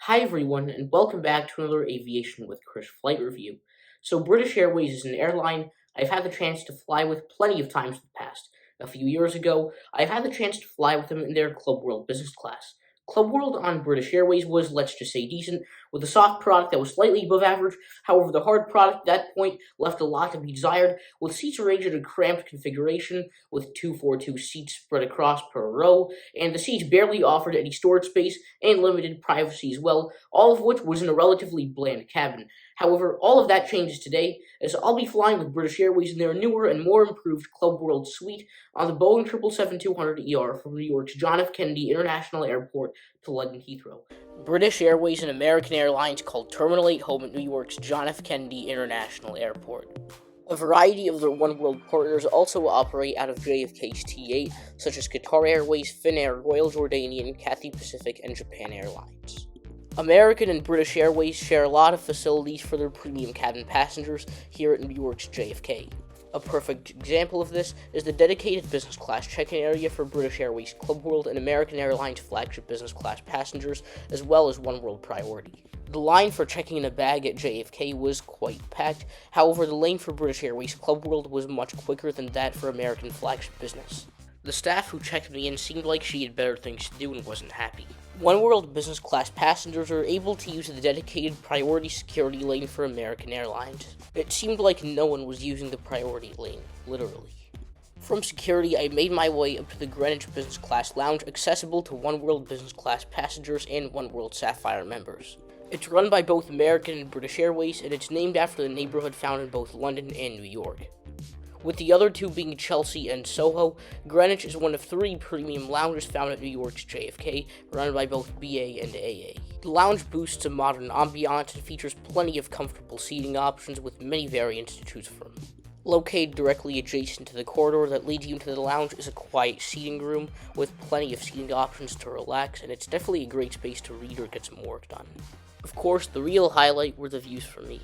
Hi everyone, and welcome back to another Aviation with Chris flight review. So British Airways is an airline I've had the chance to fly with plenty of times in the past. A few years ago, I've had the chance to fly with them in their Club World business class. Club World on British Airways was, let's just say, decent, with a soft product that was slightly above average. However, the hard product at that point left a lot to be desired, with seats arranged in a cramped configuration, with 242 seats spread across per row, and the seats barely offered any storage space and limited privacy as well, all of which was in a relatively bland cabin. However, all of that changes today, as I'll be flying with British Airways in their newer and more improved Club World suite on the Boeing 777-200ER from New York's John F. Kennedy International Airport to London Heathrow. British Airways and American Airlines called Terminal 8 home at New York's John F. Kennedy International Airport. A variety of their One World partners also operate out of JFK's T8, such as Qatar Airways, Finnair, Royal Jordanian, Cathay Pacific, and Japan Airlines. American and British Airways share a lot of facilities for their premium cabin passengers here at New York's JFK. A perfect example of this is the dedicated business class check-in area for British Airways Club World and American Airlines flagship business class passengers, as well as One World Priority. The line for checking in a bag at JFK was quite packed. However, the lane for British Airways Club World was much quicker than that for American flagship business. The staff who checked me in seemed like she had better things to do and wasn't happy. One World business class passengers are able to use the dedicated priority security lane for American Airlines. It seemed like no one was using the priority lane, literally. From security, I made my way up to the Greenwich business class lounge, accessible to One World business class passengers and One World Sapphire members. It's run by both American and British Airways, and it's named after the neighborhood found in both London and New York. With the other two being Chelsea and Soho, Greenwich is one of three premium lounges found at New York's JFK, run by both BA and AA. The lounge boasts a modern ambiance and features plenty of comfortable seating options with many variants to choose from. Located directly adjacent to the corridor that leads you into the lounge is a quiet seating room with plenty of seating options to relax, and it's definitely a great space to read or get some work done. Of course, the real highlight were the views for me.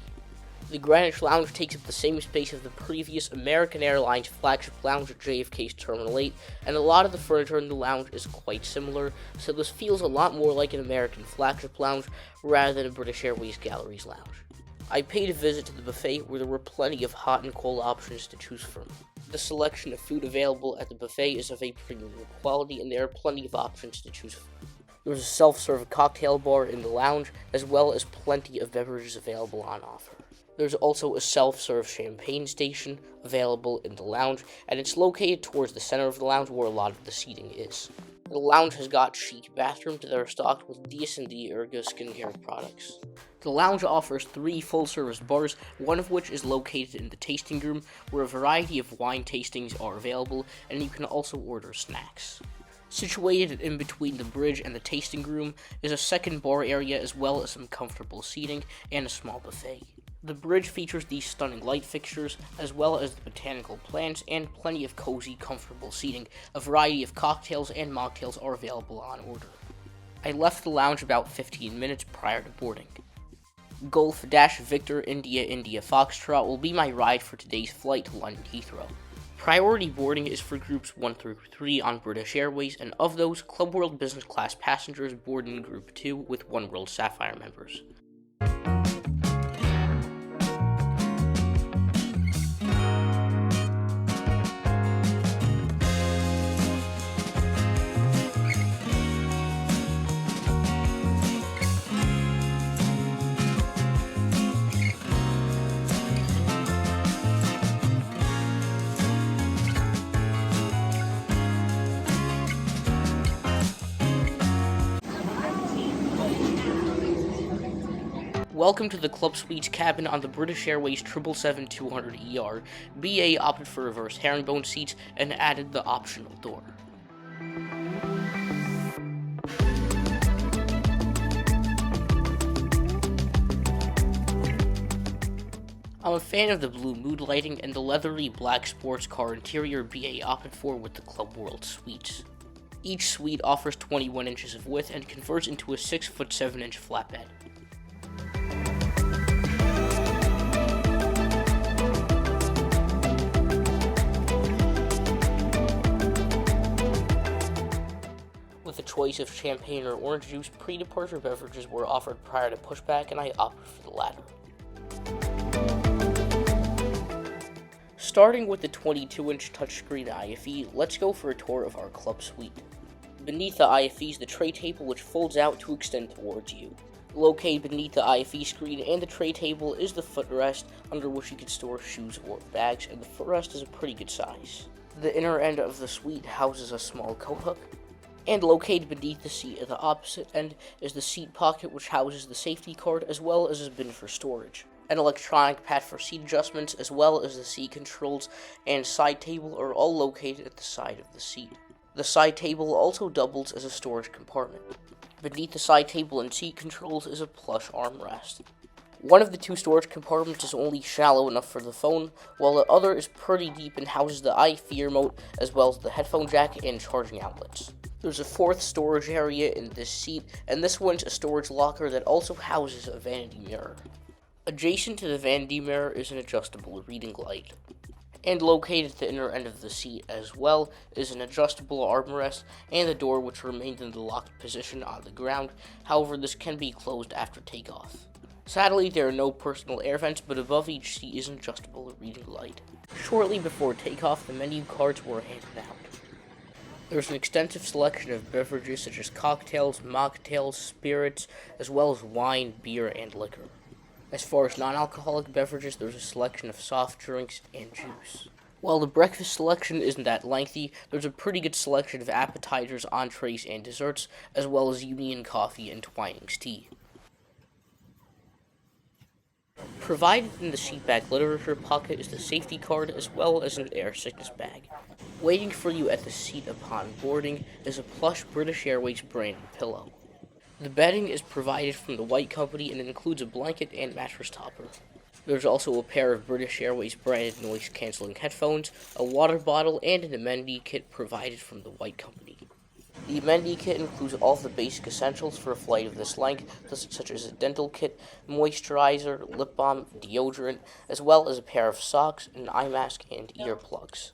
The Greenwich Lounge takes up the same space as the previous American Airlines flagship lounge at JFK's Terminal 8, and a lot of the furniture in the lounge is quite similar, so this feels a lot more like an American flagship lounge rather than a British Airways Galleries lounge. I paid a visit to the buffet where there were plenty of hot and cold options to choose from. The selection of food available at the buffet is of a premium quality, and there are plenty of options to choose from. There's a self-serve cocktail bar in the lounge, as well as plenty of beverages available on offer. There's also a self-serve champagne station available in the lounge, and it's located towards the center of the lounge where a lot of the seating is. The lounge has got chic bathrooms that are stocked with D&D Ergo skincare products. The lounge offers 3 full-service bars, one of which is located in the tasting room, where a variety of wine tastings are available, and you can also order snacks. Situated in between the bridge and the tasting room is a second bar area, as well as some comfortable seating and a small buffet. The bridge features these stunning light fixtures, as well as the botanical plants and plenty of cozy, comfortable seating. A variety of cocktails and mocktails are available on order. I left the lounge about 15 minutes prior to boarding. Golf-Victor India India Foxtrot will be my ride for today's flight to London Heathrow. Priority boarding is for groups 1 through 3 on British Airways, and of those, Club World business class passengers board in Group 2 with One World Sapphire members. Welcome to the Club Suites cabin on the British Airways 777-200ER. BA opted for reverse herringbone seats and added the optional door. I'm a fan of the blue mood lighting and the leathery black sports car interior BA opted for with the Club World suites. Each suite offers 21 inches of width and converts into a 6'7" flatbed. With with a choice of champagne or orange juice, pre-departure beverages were offered prior to pushback, and I opted for the latter. Starting with the 22-inch touchscreen IFE, let's go for a tour of our club suite. Beneath the IFE is the tray table, which folds out to extend towards you. Located beneath the IFE screen and the tray table is the footrest, under which you can store shoes or bags, and the footrest is a pretty good size. The inner end of the suite houses a small coat hook, and located beneath the seat at the opposite end is the seat pocket, which houses the safety card as well as a bin for storage. An electronic pad for seat adjustments as well as the seat controls and side table are all located at the side of the seat. The side table also doubles as a storage compartment. Beneath the side table and seat controls is a plush armrest. One of the two storage compartments is only shallow enough for the phone, while the other is pretty deep and houses the IFE remote as well as the headphone jack and charging outlets. There's a fourth storage area in this seat, and this one's a storage locker that also houses a vanity mirror. Adjacent to the vanity mirror is an adjustable reading light. And located at the inner end of the seat as well is an adjustable armrest and the door, which remains in the locked position on the ground. However, this can be closed after takeoff. Sadly, there are no personal air vents, but above each seat is an adjustable reading light. Shortly before takeoff, the menu cards were handed out. There's an extensive selection of beverages such as cocktails, mocktails, spirits, as well as wine, beer, and liquor. As far as non-alcoholic beverages, there's a selection of soft drinks and juice. While the breakfast selection isn't that lengthy, there's a pretty good selection of appetizers, entrees, and desserts, as well as Union coffee and Twinings tea. Provided in the seatback literature pocket is the safety card as well as an air sickness bag. Waiting for you at the seat upon boarding is a plush British Airways branded pillow. The bedding is provided from the White Company and includes a blanket and mattress topper. There's also a pair of British Airways branded noise-canceling headphones, a water bottle, and an amenity kit provided from the White Company. The amenity kit includes all of the basic essentials for a flight of this length, such as a dental kit, moisturizer, lip balm, deodorant, as well as a pair of socks, an eye mask, and earplugs.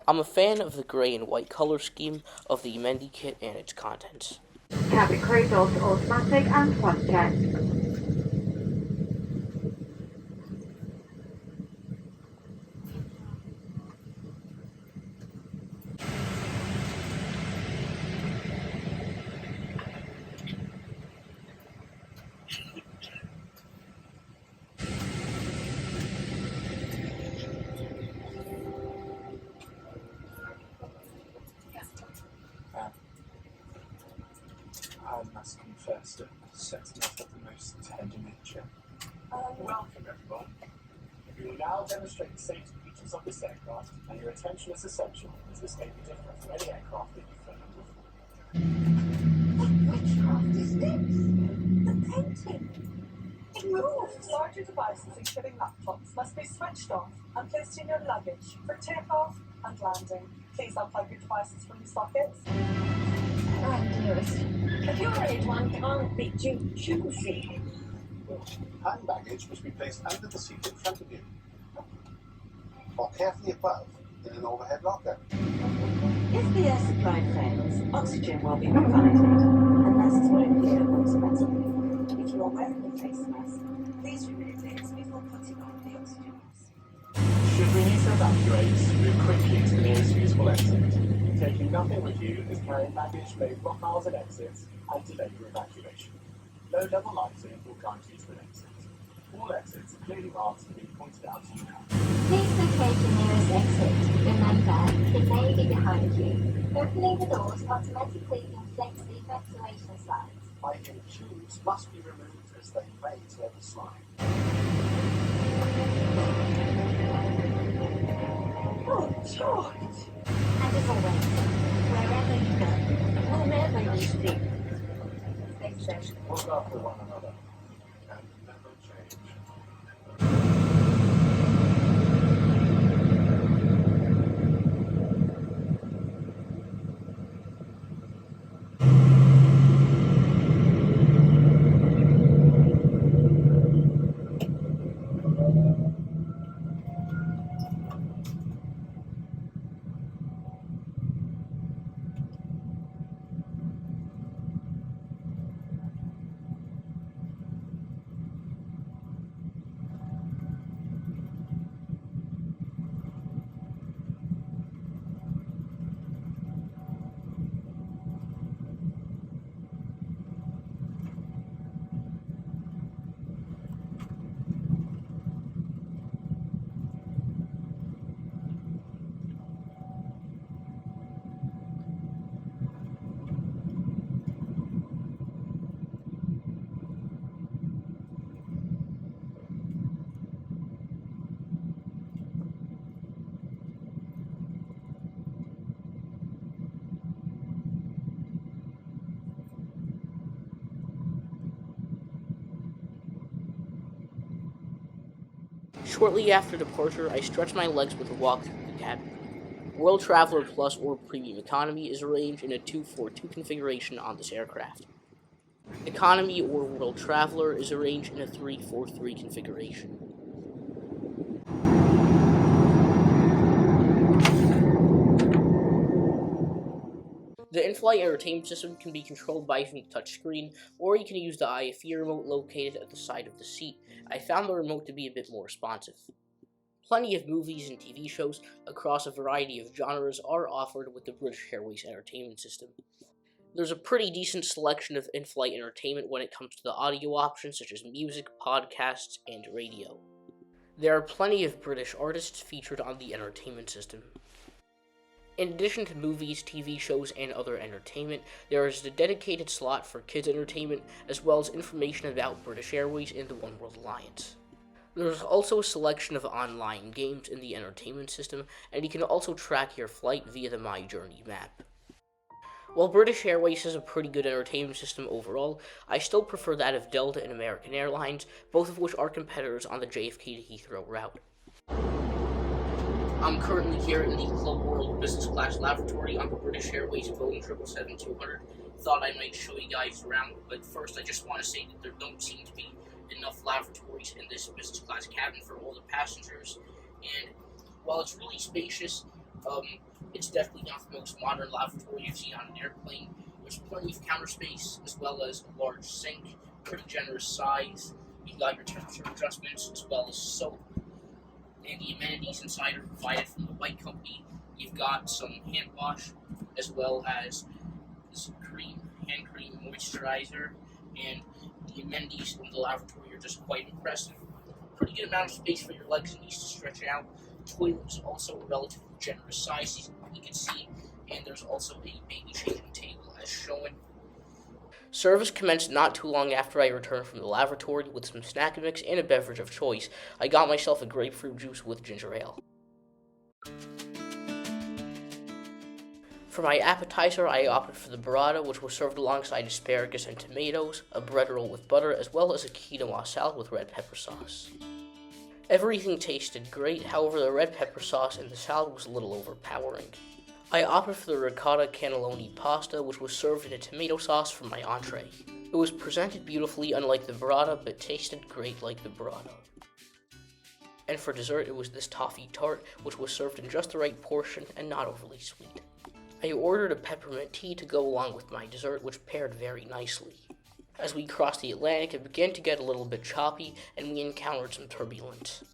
I'm a fan of the gray and white color scheme of the amenity kit and its contents. Cabin crew doors to automatic and front check. I must confess that sex is of the most tender nature. Welcome, everyone. We will now demonstrate the safety features of this aircraft, and your attention is essential, as this may be different from any aircraft that you've flown before. Which craft is this? The painting. It moves. Larger devices, including laptops, must be switched off and placed in your luggage for takeoff and landing. Please unplug your devices from the sockets. Right, dearest. If you're age one can't be too choosy. Hand baggage must be placed under the seat in front of you, or carefully above in an overhead locker. If the air supply fails, oxygen will be provided, and masks will appear automatically. If you are wearing a face mask, please remove it before putting on the oxygen mask. Should we need to evacuate, move quickly to the nearest usable exit. Taking nothing with you as carrying baggage may block miles at exits and delay your evacuation. Low-level lighting will guide you to an exit. All exits are clearly marked and being pointed out to you now. Please locate the nearest exit. Remember, it may be behind you. Opening the doors automatically inflates the evacuation slides. Item tubes must be removed as they may tear the slide. Oh, George! And as always, wherever you go, whomever you see, stay safe. Look after one another and never change. Shortly after departure, I stretched my legs with a walk through the cabin. World Traveler Plus or Premium Economy is arranged in a 2-4-2 configuration on this aircraft. Economy or World Traveler is arranged in a 3-4-3 configuration. The in-flight entertainment system can be controlled by using the touchscreen, or you can use the IFE remote located at the side of the seat. I found the remote to be a bit more responsive. Plenty of movies and TV shows across a variety of genres are offered with the British Airways entertainment system. There's a pretty decent selection of in-flight entertainment when it comes to the audio options such as music, podcasts, and radio. There are plenty of British artists featured on the entertainment system. In addition to movies, TV shows, and other entertainment, there is a dedicated slot for kids' entertainment, as well as information about British Airways and the One World Alliance. There is also a selection of online games in the entertainment system, and you can also track your flight via the My Journey map. While British Airways has a pretty good entertainment system overall, I still prefer that of Delta and American Airlines, both of which are competitors on the JFK to Heathrow route. I'm currently here in the Club World Business Class Lavatory on the British Airways Boeing 777-200. Thought I might show you guys around, but first I just want to say that there don't seem to be enough lavatories in this business class cabin for all the passengers, and while it's really spacious, it's definitely not the most modern lavatory you've seen on an airplane. There's plenty of counter space, as well as a large sink, pretty generous size. You've got your temperature adjustments, as well as soap. And the amenities inside are provided from the White Company. You've got some hand wash, as well as some hand cream moisturizer, and the amenities in the lavatory are just quite impressive. Pretty good amount of space for your legs and knees to stretch out. The toilet is also a relatively generous size, you can see, and there's also a baby changing table as shown. Service commenced not too long after I returned from the lavatory with some snack mix and a beverage of choice. I got myself a grapefruit juice with ginger ale. For my appetizer, I opted for the burrata, which was served alongside asparagus and tomatoes, a bread roll with butter, as well as a quinoa salad with red pepper sauce. Everything tasted great, however the red pepper sauce in the salad was a little overpowering. I opted for the ricotta cannelloni pasta, which was served in a tomato sauce for my entree. It was presented beautifully unlike the burrata, but tasted great like the burrata. And for dessert, it was this toffee tart, which was served in just the right portion and not overly sweet. I ordered a peppermint tea to go along with my dessert, which paired very nicely. As we crossed the Atlantic, it began to get a little bit choppy, and we encountered some turbulence.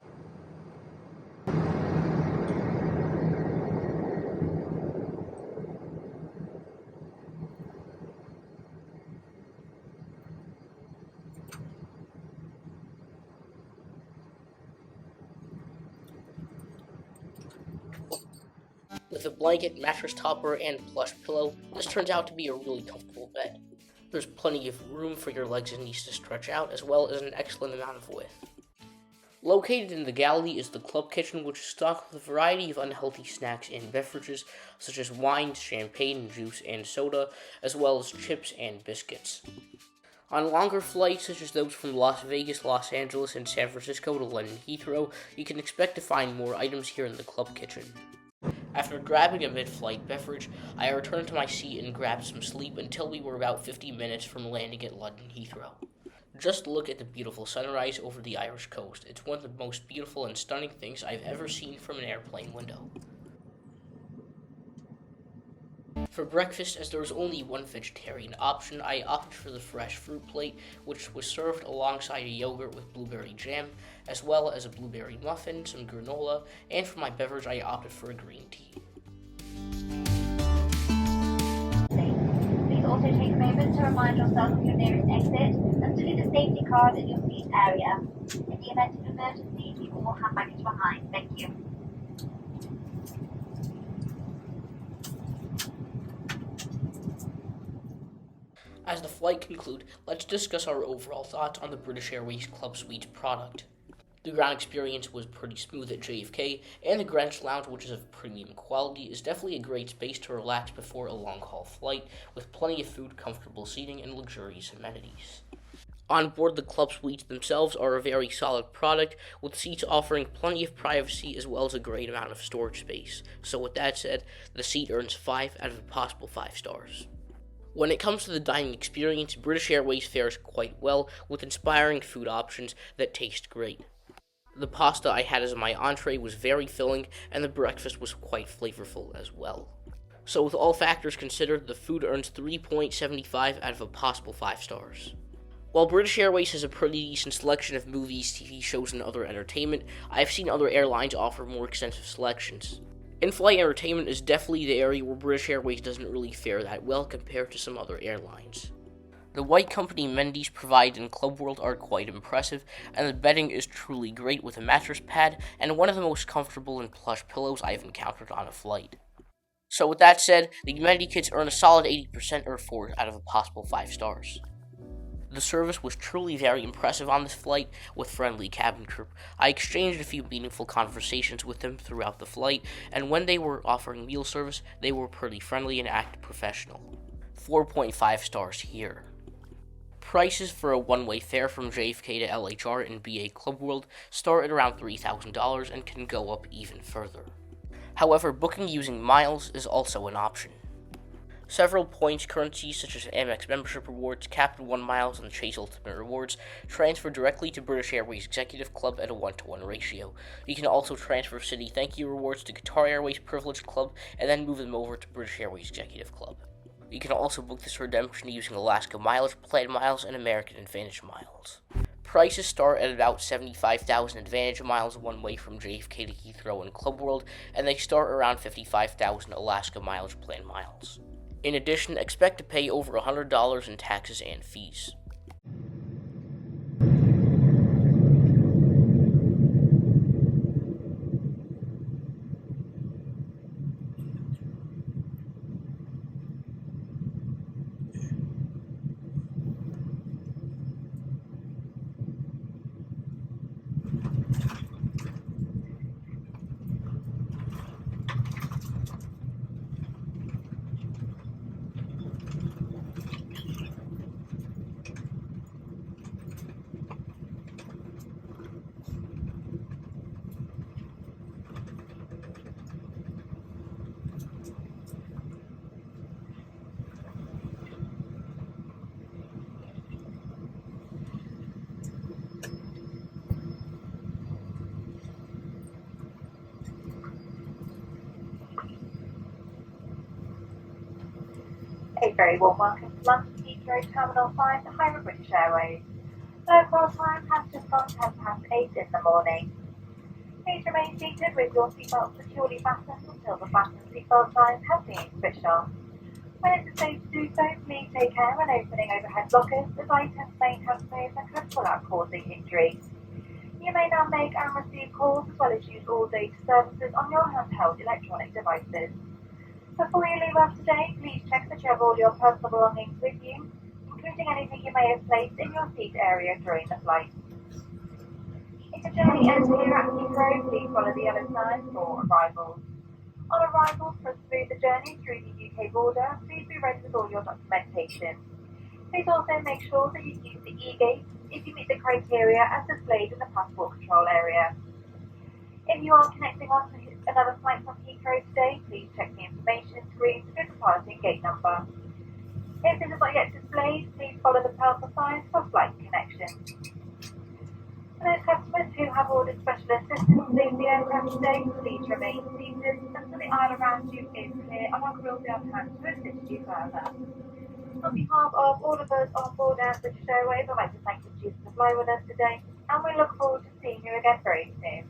With a blanket, mattress topper, and plush pillow, this turns out to be a really comfortable bed. There's plenty of room for your legs and knees to stretch out, as well as an excellent amount of width. Located in the galley is the club kitchen, which is stocked with a variety of unhealthy snacks and beverages, such as wine, champagne, juice, and soda, as well as chips and biscuits. On longer flights, such as those from Las Vegas, Los Angeles, and San Francisco to London Heathrow, you can expect to find more items here in the club kitchen. After grabbing a mid-flight beverage, I returned to my seat and grabbed some sleep until we were about 50 minutes from landing at London Heathrow. Just look at the beautiful sunrise over the Irish coast. It's one of the most beautiful and stunning things I've ever seen from an airplane window. For breakfast, as there was only one vegetarian option, I opted for the fresh fruit plate, which was served alongside a yogurt with blueberry jam, as well as a blueberry muffin, some granola, and for my beverage, I opted for a green tea. Please also take a moment to remind yourself of your nearest exit and to leave a safety card in your seat area. In the event of emergency, people will have baggage behind. Thank you. As the flight concludes, let's discuss our overall thoughts on the British Airways Club Suite product. The ground experience was pretty smooth at JFK, and the Greenwich Lounge, which is of premium quality, is definitely a great space to relax before a long-haul flight, with plenty of food, comfortable seating, and luxurious amenities. On board, the club suites themselves are a very solid product, with seats offering plenty of privacy as well as a great amount of storage space. So with that said, the seat earns 5 out of a possible 5 stars. When it comes to the dining experience, British Airways fares quite well, with inspiring food options that taste great. The pasta I had as my entree was very filling, and the breakfast was quite flavorful as well. So with all factors considered, the food earns 3.75 out of a possible 5 stars. While British Airways has a pretty decent selection of movies, TV shows, and other entertainment, I've seen other airlines offer more extensive selections. In-flight entertainment is definitely the area where British Airways doesn't really fare that well compared to some other airlines. The white company amenities provided in Club World are quite impressive, and the bedding is truly great with a mattress pad and one of the most comfortable and plush pillows I've encountered on a flight. So with that said, the amenity kits earn a solid 80% or 4 out of a possible 5 stars. The service was truly very impressive on this flight with friendly cabin crew. I exchanged a few meaningful conversations with them throughout the flight, and when they were offering meal service, they were pretty friendly and acted professional. 4.5 stars here. Prices for a one-way fare from JFK to LHR in BA Club World start at around $3,000 and can go up even further. However, booking using miles is also an option. Several points currencies such as Amex membership rewards, Capital One miles, and Chase Ultimate rewards transfer directly to British Airways Executive Club at a 1-to-1 ratio. You can also transfer City Thank You rewards to Qatar Airways Privileged Club and then move them over to British Airways Executive Club. You can also book this redemption using Alaska Mileage, Plan Miles, and American Advantage Miles. Prices start at about 75,000 Advantage Miles one way from JFK to Heathrow and Club World, and they start around 55,000 Alaska Mileage Plan Miles. In addition, expect to pay over $100 in taxes and fees. A very warm welcome to London Heathrow Terminal 5, the home of British Airways. Local time has just gone 8:10 in the morning. Please remain seated with your seatbelt securely fastened until the fasten seatbelt signs have been switched off. When it is safe to do so, please take care when opening overhead lockers, as items may have moved and could pull out, causing injury. You may now make and receive calls as well as use all data services on your handheld electronic devices. Before you leave us today, please check that you have all your personal belongings with you, including anything you may have placed in your seat area during the flight. If the journey ends here at Heathrow, please follow the yellow sign for arrivals. On arrival, for a smoother journey through the UK border, please be ready with all your documentation. Please also make sure that you use the e-gate if you meet the criteria as displayed in the passport control area. If you are connecting on to another flight from Heathrow today, please check the information screen for the departing gate number. If this is not yet displayed, please follow the purple signs for flight connection. For those customers who have ordered special assistance leaving the aircraft today, please remain seated until the aisle around you is clear, and I will be on hand to assist you further. On behalf of all of us on board British Airways, I'd like to thank you for choosing to fly with us today, and we look forward to seeing you again very soon.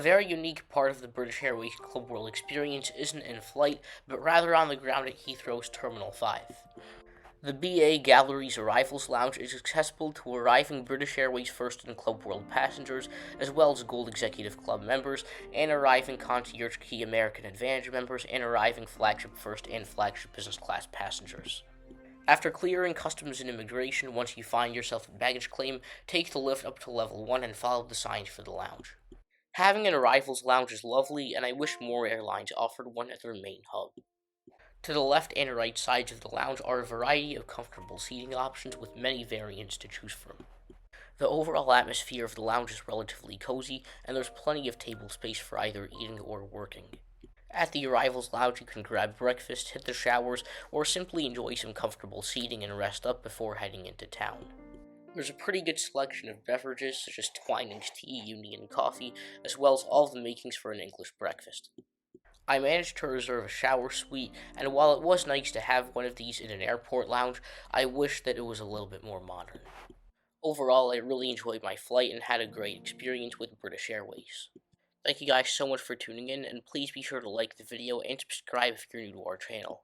very unique part of the British Airways Club World experience isn't in flight, but rather on the ground at Heathrow's Terminal 5. The BA Gallery's Arrivals Lounge is accessible to arriving British Airways First and Club World passengers, as well as Gold Executive Club members, and arriving Concierge Key American Advantage members, and arriving Flagship First and Flagship Business Class passengers. After clearing customs and immigration, once you find yourself in baggage claim, take the lift up to level 1 and follow the signs for the lounge. Having an arrivals lounge is lovely, and I wish more airlines offered one at their main hub. To the left and right sides of the lounge are a variety of comfortable seating options with many variants to choose from. The overall atmosphere of the lounge is relatively cozy, and there's plenty of table space for either eating or working. At the arrivals lounge, you can grab breakfast, hit the showers, or simply enjoy some comfortable seating and rest up before heading into town. There's a pretty good selection of beverages such as Twinings tea, uni, and coffee, as well as all the makings for an English breakfast. I managed to reserve a shower suite, and while it was nice to have one of these in an airport lounge, I wish that it was a little bit more modern. Overall, I really enjoyed my flight and had a great experience with British Airways. Thank you guys so much for tuning in, and please be sure to like the video and subscribe if you're new to our channel.